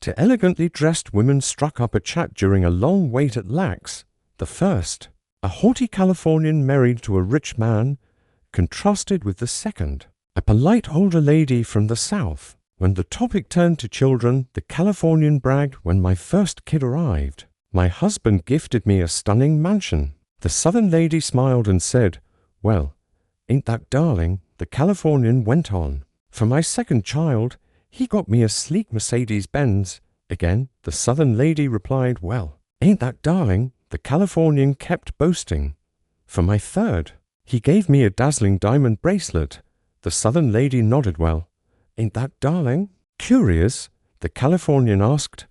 Two elegantly dressed women struck up a chat during a long wait at Lax. The first, a haughty Californian married to a rich man, contrasted with the second, a polite older lady from the South. When the topic turned to children, the Californian bragged, "When my first kid arrived, my husband gifted me a stunning mansion." The Southern lady smiled and said, "Well, ain't that darling?" The Californian went on, "For my second child, he got me a sleek Mercedes-Benz." Again, the Southern lady replied, "Well, ain't that darling?" The Californian kept boasting, "For my third, he gave me a dazzling diamond bracelet." The Southern lady nodded. "Well, ain't that darling?" Curious, the Californian asked,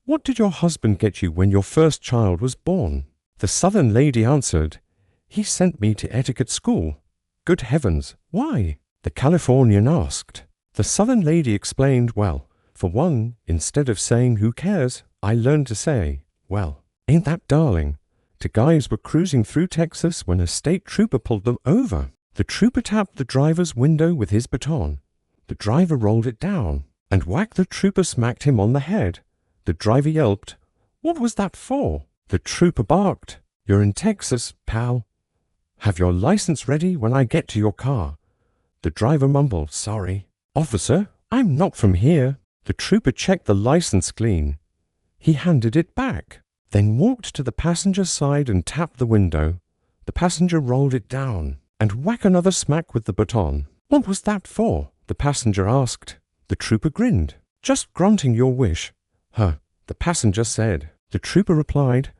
"What did your husband get you when your first child was born?" The Southern lady answered, "He sent me to etiquette school." "Good heavens, why?" the Californian asked. The Southern lady explained, "Well, for one, instead of saying 'who cares,' I learned to say, 'Well, ain't that darling?'" Two guys were cruising through Texas when a state trooper pulled them over. The trooper tapped the driver's window with his baton. The driver rolled it down, and whack the trooper smacked him on the head. The driver yelped, "What was that for?" The trooper barked, "You're in Texas, pal. Have your license ready when I get to your car." The driver mumbled, "Sorry, officer, I'm not from here." The trooper checked the license clean. He handed it back, then walked to the passenger side and tapped the window. The passenger rolled it down, and whack another smack with the baton. "What was that for?" the passenger asked. The trooper grinned. "Just granting your wish." "Huh," the passenger said. The trooper replied,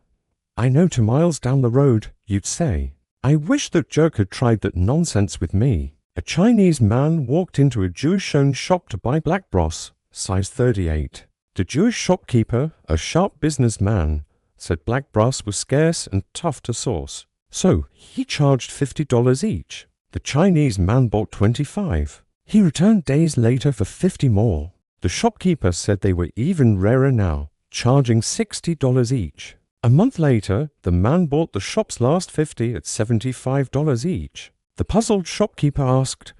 "I know 2 miles down the road you'd say, 'I wish that jerk had tried that nonsense with me.'" A Chinese man walked into a Jewish-owned shop to buy black bros, size 38. The Jewish shopkeeper, a sharp businessman, said black brass was scarce and tough to source, so he charged $50 each. The Chinese man bought 25. He returned days later for 50 more. The shopkeeper said they were even rarer now, charging $60 each. A month later, the man bought the shop's last 50 at $75 each. The puzzled shopkeeper asked,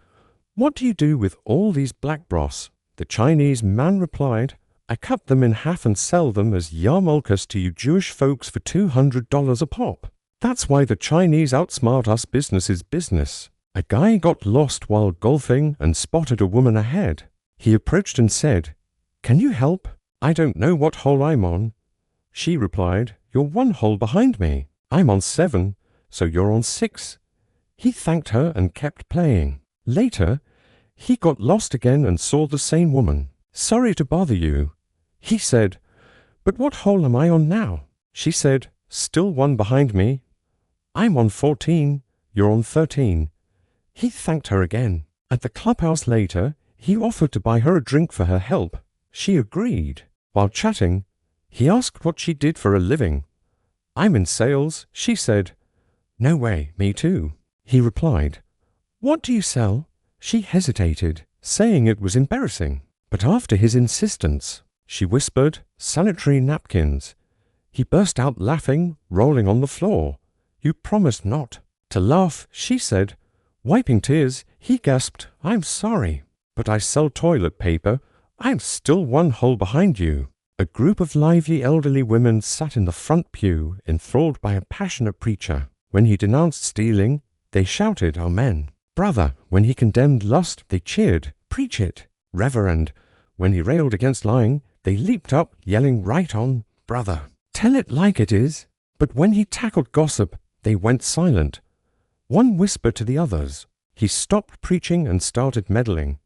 "What do you do with all these black bros?" The Chinese man replied, "I cut them in half and sell them as yarmulkes to you Jewish folks for $200 a pop." That's why the Chinese outsmart us. Business is business. A guy got lost while golfing and spotted a woman ahead. He approached and said, "Can you help? I don't know what hole I'm on." She replied, "You're 1 hole behind me. I'm on 7, so you're on 6. He thanked her and kept playing. Later, he got lost again and saw the same woman. "Sorry to bother you." He said, "But what hole am I on now?" She said, "Still 1 behind me. I'm on 14, you're on 13. He thanked her again. At the clubhouse later, he offered to buy her a drink for her help. She agreed. While chatting, he asked what she did for a living. "I'm in sales," she said. "No way, me too." He replied, "What do you sell?" She hesitated, saying it was embarrassing. But after his insistence, she whispered, "Sanitary napkins." He burst out laughing, rolling on the floor. "You promised not to laugh," she said. Wiping tears, he gasped, "I'm sorry, but I sell toilet paper. I'm still 1 hole behind you." A group of lively elderly women sat in the front pew, enthralled by a passionate preacher. When he denounced stealing, they shouted, "Amen." Brother, when he condemned lust, they cheered, "Preach it." Reverend, when he railed against lying, they leaped up, yelling, "Right on, brother. Tell it like it is." But when he tackled gossip, they went silent. One whispered to the others. He stopped preaching and started meddling.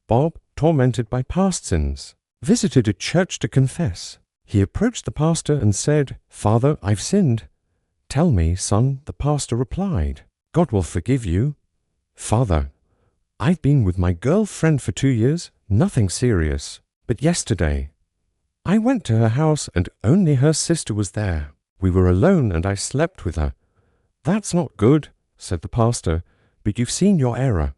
Bob, tormented by past sins, visited a church to confess. He approached the pastor and said, "Father, I've sinned." "Tell me, son," the pastor replied. "God will forgive you." "Father, I've been with my girlfriend for 2 years, nothing serious. But yesterday, I went to her house and only her sister was there. We were alone and I slept with her." "That's not good," said the pastor, "but you've seen your error."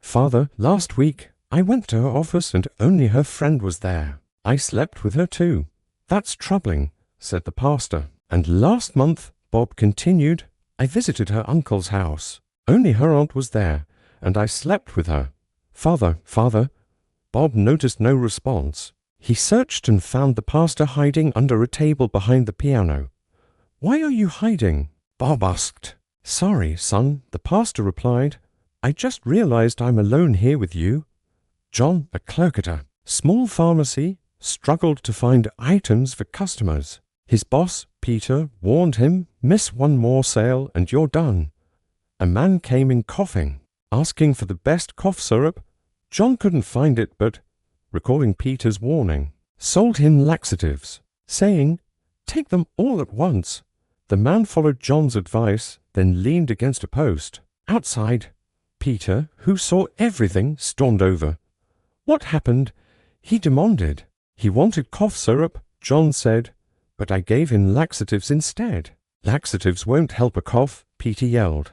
"Father, last week, I went to her office and only her friend was there. I slept with her too." "That's troubling," said the pastor. "And last month," Bob continued, "I visited her uncle's house. Only her aunt was there, and I slept with her." Father, Bob noticed no response. He searched and found the pastor hiding under a table behind the piano. "Why are you hiding?" Bob asked. "Sorry, son," the pastor replied. "I just realized I'm alone here with you." John, a clerk at a small pharmacy, struggled to find items for customers. His boss, Peter, warned him, "Miss one more sale and you're done." A man came in coughing, asking for the best cough syrup. John couldn't find it, but, recalling Peter's warning, sold him laxatives, saying, "Take them all at once." The man followed John's advice, then leaned against a post. Outside, Peter, who saw everything, stormed over. "What happened?" He demanded. "He wanted cough syrup," John said, "but I gave him laxatives instead." "Laxatives won't help a cough," Peter yelled.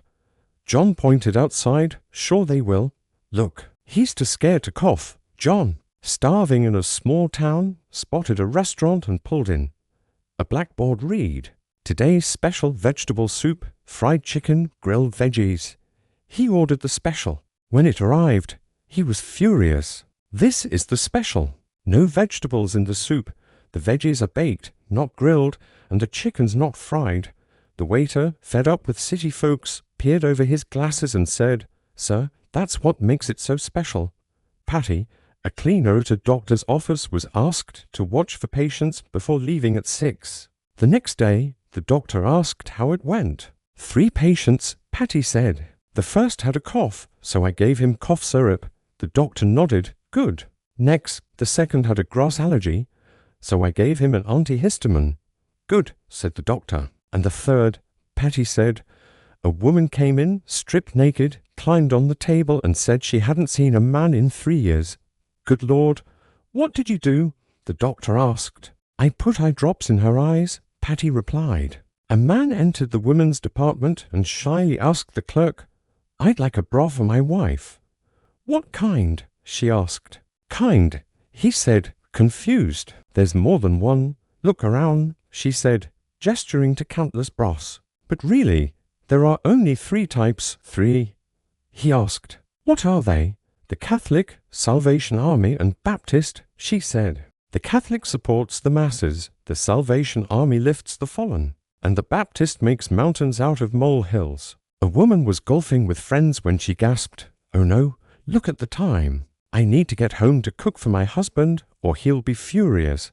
John pointed outside. "Sure they will. Look, he's too scared to cough." John, starving in a small town, spotted a restaurant and pulled in. A blackboard read, "Today's special vegetable soup, fried chicken, grilled veggies." He ordered the special. When it arrived, he was furious. "This is the special. No vegetables in the soup. The veggies are baked, not grilled, and the chicken's not fried." The waiter, fed up with city folks, peered over his glasses and said, "Sir, that's what makes it so special." Patty, a cleaner at a doctor's office, was asked to watch for patients before leaving at 6. The next day, the doctor asked how it went. 3 patients, Patty said. "The first had a cough, so I gave him cough syrup." The doctor nodded. "Good." "Next, the second had a grass allergy, so I gave him an antihistamine." "Good," said the doctor. "And the third," Patty said, "a woman came in, stripped naked, climbed on the table and said she hadn't seen a man in 3 years." "Good Lord, what did you do?" the doctor asked. "I put eye drops in her eyes," Patty replied. A man entered the women's department and shyly asked the clerk, "I'd like a bra for my wife." "What kind?" she asked. "Kind," he said, confused. "There's more than one. Look around," she said, gesturing to countless bras. "But really, there are only 3 types." "3?" he asked. "What are they?" "The Catholic, Salvation Army, and Baptist," she said. "The Catholic supports the masses, the Salvation Army lifts the fallen, and the Baptist makes mountains out of molehills." A woman was golfing with friends when she gasped, "Oh no, look at the time. I need to get home to cook for my husband, or he'll be furious."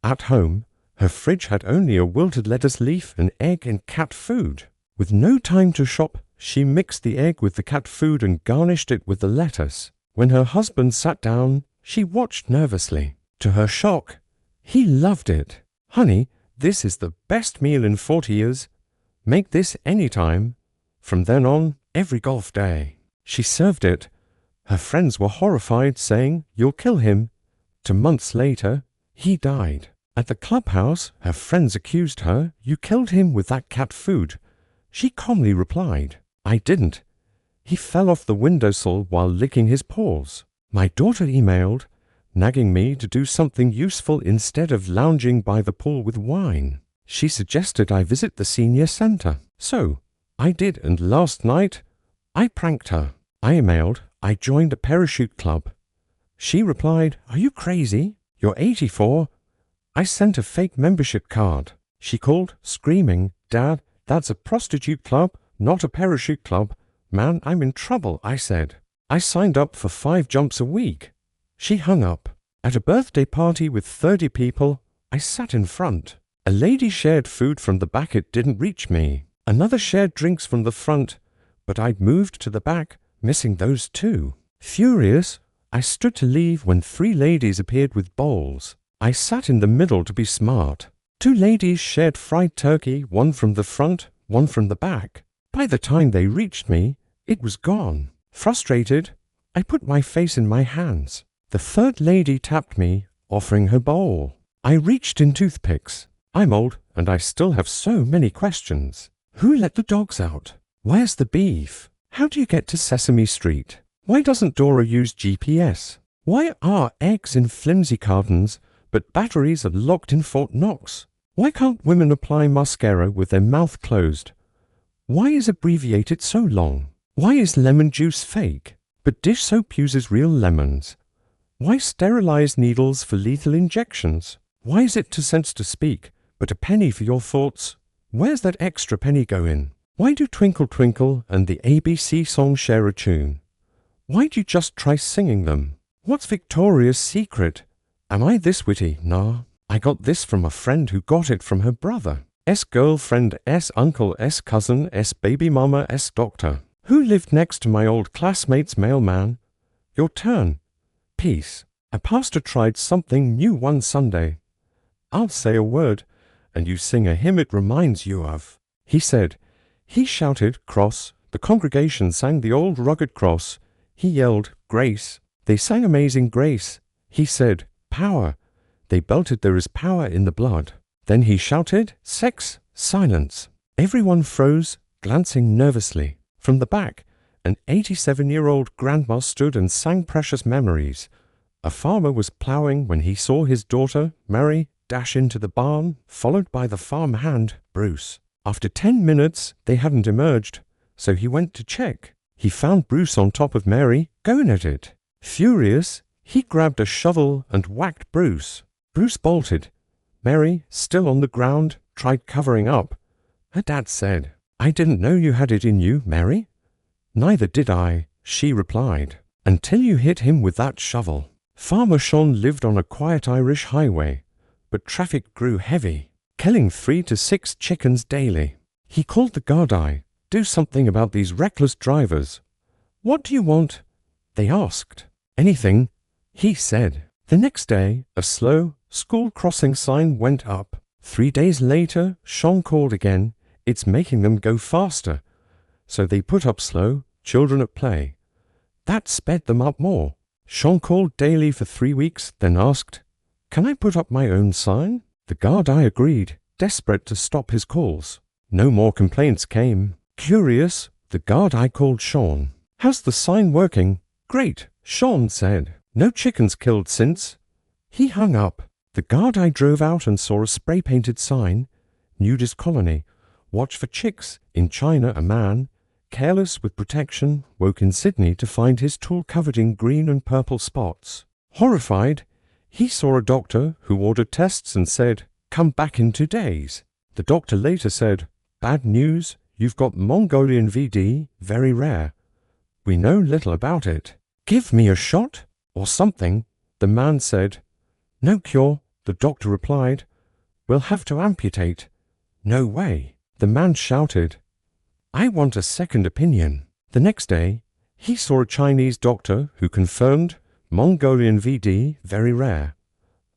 At home, her fridge had only a wilted lettuce leaf, an egg, and cat food. With no time to shop, she mixed the egg with the cat food and garnished it with the lettuce. When her husband sat down, she watched nervously. To her shock, he loved it. "Honey, this is the best meal in 40 years. Make this any time." From then on, every golf day. She served it. Her friends were horrified, saying, "You'll kill him." 2 months later, he died. At the clubhouse, her friends accused her, "You killed him with that cat food." She calmly replied, "I didn't. He fell off the windowsill while licking his paws." My daughter emailed, nagging me to do something useful instead of lounging by the pool with wine. She suggested I visit the senior center. So, I did, and last night, I pranked her. I emailed, "I joined a parachute club." She replied, "Are you crazy? You're 84. I sent a fake membership card. She called, screaming, "Dad, that's a prostitute club, not a parachute club." "Man, I'm in trouble," I said. "I signed up for 5 jumps a week." She hung up. At a birthday party with 30 people, I sat in front. A lady shared food from the back. It didn't reach me. Another shared drinks from the front, but I'd moved to the back, missing those too. Furious, I stood to leave when 3 ladies appeared with bowls. I sat in the middle to be smart. 2 ladies shared fried turkey, one from the front, one from the back. By the time they reached me, it was gone. Frustrated, I put my face in my hands. The 3rd lady tapped me, offering her bowl. I reached in toothpicks. I'm old, and I still have so many questions. Who let the dogs out? Where's the beef? How do you get to Sesame Street? Why doesn't Dora use GPS? Why are eggs in flimsy cartons, but batteries are locked in Fort Knox? Why can't women apply mascara with their mouth closed? Why is abbreviated so long? Why is lemon juice fake, but dish soap uses real lemons? Why sterilize needles for lethal injections? Why is it 2 cents to speak, but a penny for your thoughts? Where's that extra penny go in? Why do Twinkle Twinkle and the ABC song share a tune? Why'd you just try singing them? What's Victoria's Secret? Am I this witty? Nah, I got this from a friend who got it from her brother. S girlfriend, S uncle, S cousin, S baby mama, S doctor. Who lived next to my old classmate's mailman? Your turn. Peace. A pastor tried something new one Sunday. I'll say a word, and you sing a hymn it reminds you of. He said, he shouted, cross. The congregation sang the old rugged cross. He yelled, grace. They sang Amazing Grace. He said, power. They belted there is power in the blood. Then he shouted, sex, silence. Everyone froze, glancing nervously. From the back, an 87-year-old grandma stood and sang precious memories. A farmer was ploughing when he saw his daughter, Mary, dash into the barn, followed by the farm hand, Bruce. After 10 minutes, they hadn't emerged, so he went to check. He found Bruce on top of Mary, going at it. Furious, he grabbed a shovel and whacked Bruce. Bruce bolted. Mary, still on the ground, tried covering up. Her dad said, I didn't know you had it in you, Mary. Neither did I, she replied, until you hit him with that shovel. Farmer Sean lived on a quiet Irish highway, but traffic grew heavy, killing 3 to 6 chickens daily. He called the Gardaí. Do something about these reckless drivers. What do you want? They asked. Anything, he said. The next day, a slow school crossing sign went up. 3 days later, Sean called again. It's making them go faster. So they put up slow, children at play. That sped them up more. Sean called daily for 3 weeks, then asked, can I put up my own sign? The Gardaí agreed, desperate to stop his calls. No more complaints came. Curious, the Gardaí called Sean. How's the sign working? Great, Sean said. No chickens killed since. He hung up. The Gardaí drove out and saw a spray-painted sign. Nudist colony. Watch for chicks. In China, a man, careless with protection, woke in Sydney to find his tool covered in green and purple spots. Horrified, he saw a doctor who ordered tests and said, come back in 2 days. The doctor later said, bad news, you've got Mongolian VD, very rare. We know little about it. Give me a shot or something, the man said. No cure, the doctor replied. We'll have to amputate. No way. The man shouted, I want a second opinion. The next day, he saw a Chinese doctor who confirmed Mongolian VD, very rare.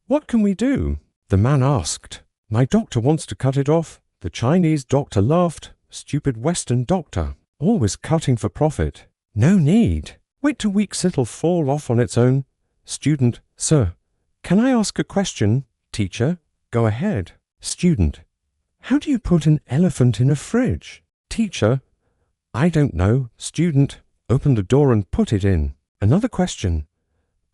What can we do? The man asked. My doctor wants to cut it off. The Chinese doctor laughed. Stupid Western doctor, always cutting for profit. No need. Wait 2 weeks, it'll fall off on its own. Student, sir, can I ask a question? Teacher, go ahead. Student, how do you put an elephant in a fridge? Teacher, I don't know. Student, open the door and put it in. Another question.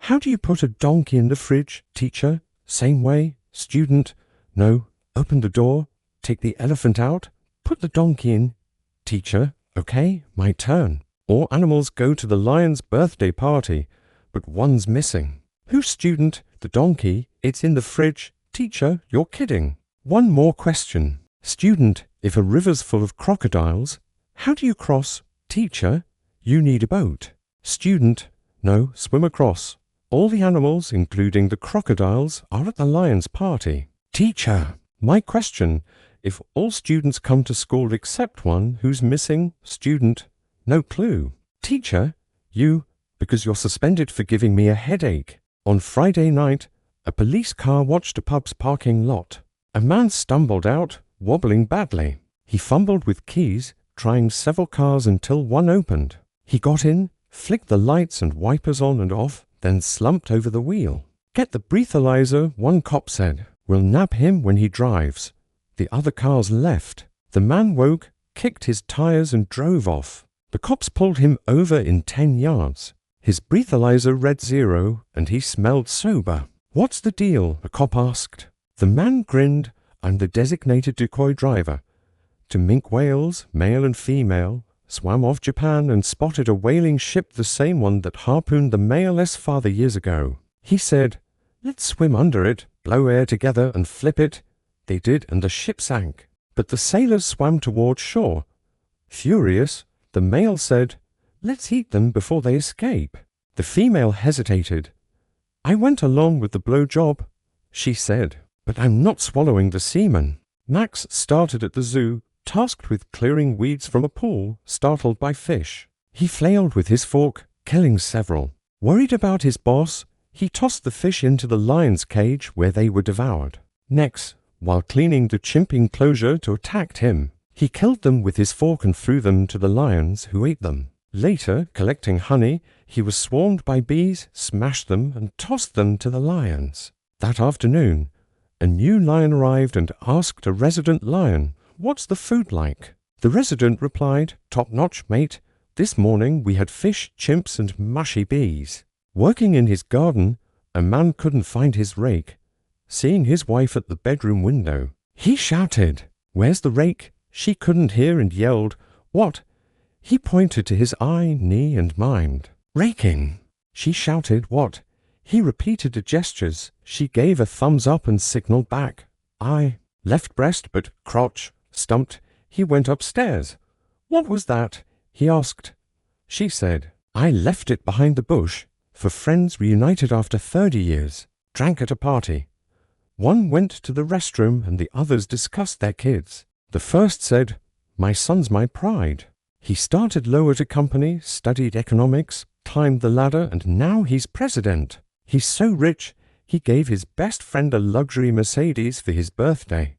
How do you put a donkey in the fridge? Teacher, same way. Student, no. Open the door, take the elephant out, put the donkey in. Teacher, okay, my turn. All animals go to the lion's birthday party, but one's missing. Who's student? The donkey. It's in the fridge. Teacher, you're kidding. One more question. Student, if a river's full of crocodiles, how do you cross? Teacher, you need a boat. Student, no, swim across. All the animals, including the crocodiles, are at the lion's party. Teacher, my question, if all students come to school except one, who's missing? Student, no clue. Teacher, you, because you're suspended for giving me a headache. On Friday night, a police car watched a pub's parking lot. A man stumbled out, wobbling badly. He fumbled with keys, trying several cars until one opened. He got in, flicked the lights and wipers on and off, then slumped over the wheel. Get the breathalyzer, one cop said. We'll nab him when he drives. The other cars left. The man woke, kicked his tires and drove off. The cops pulled him over in 10 yards. His breathalyzer read 0 and he smelled sober. What's the deal? A cop asked. The man grinned. I'm the designated decoy driver. To mink whales, male and female, swam off Japan and spotted a whaling ship, the same one that harpooned the male father years ago. He said, "Let's swim under it, blow air together and flip it." They did, and the ship sank. But the sailors swam toward shore. Furious, the male said, "Let's eat them before they escape." The female hesitated. "I went along with the blowjob," she said, "but I'm not swallowing the semen." Max started at the zoo, tasked with clearing weeds from a pool, startled by fish. He flailed with his fork, killing several. Worried about his boss, he tossed the fish into the lion's cage where they were devoured. Next, while cleaning the chimp enclosure to attack him, he killed them with his fork and threw them to the lions, who ate them. Later, collecting honey, he was swarmed by bees, smashed them, and tossed them to the lions. That afternoon, a new lion arrived and asked a resident lion, "What's the food like?" The resident replied, "Top-notch, mate. This morning we had fish, chimps, and mushy bees." Working in his garden, a man couldn't find his rake. Seeing his wife at the bedroom window, he shouted, "Where's the rake?" She couldn't hear and yelled, "What?" He pointed to his eye, knee, and mind. "Raking." She shouted, "What?" He repeated the gestures. She gave a thumbs up and signaled back. "Eye, left breast, but crotch." Stumped, he went upstairs. "What was that?" he asked. She said, "I left it behind the bush for friends reunited after 30 years. Drank at a party. One went to the restroom and the others discussed their kids. The first said, 'My son's my pride.' He started low at a company, studied economics, climbed the ladder, and now he's president. He's so rich, he gave his best friend a luxury Mercedes for his birthday.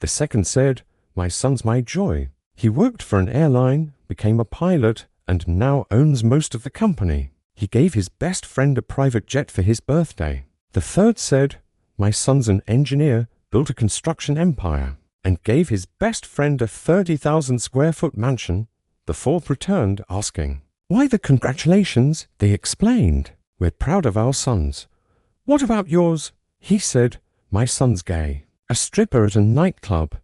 The second said, 'My son's my joy.' He worked for an airline, became a pilot, and now owns most of the company. He gave his best friend a private jet for his birthday. The third said, 'My son's an engineer, built a construction empire,' and gave his best friend a 30,000 square foot mansion. The fourth returned, asking, 'Why the congratulations?' They explained, 'We're proud of our sons.' 'What about yours?' He said, 'My son's gay. A stripper at a nightclub.'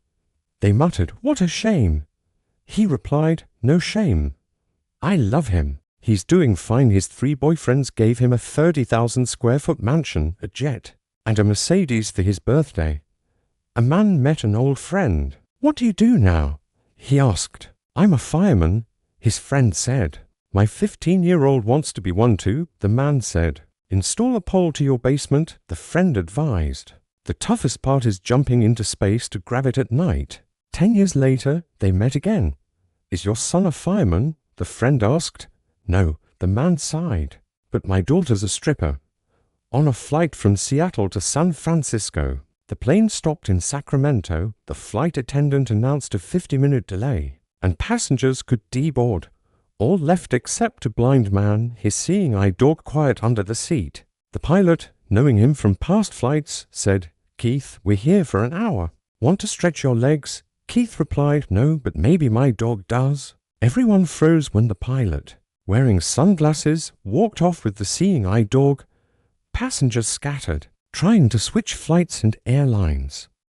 They muttered, 'What a shame.' He replied, 'No shame. I love him. He's doing fine. His 3 boyfriends gave him a 30,000 square foot mansion, a jet, and a Mercedes for his birthday.' A man met an old friend. 'What do you do now?' He asked. 'I'm a fireman,' his friend said. 'My 15-year-old wants to be one too,' the man said. 'Install a pole to your basement,' the friend advised. 'The toughest part is jumping into space to grab it at night.' 10 years later, they met again. 'Is your son a fireman?' the friend asked. 'No,' the man sighed. 'But my daughter's a stripper.' On a flight from Seattle to San Francisco, the plane stopped in Sacramento. The flight attendant announced a 50-minute delay, and passengers could deboard. All left except a blind man, his seeing eye dog quiet under the seat. The pilot, knowing him from past flights, said, "Keith, we're here for an hour. Want to stretch your legs?" Keith replied, "No, but maybe my dog does." Everyone froze when the pilot, wearing sunglasses, walked off with the seeing eye dog. Passengers scattered, trying to switch flights and airlines.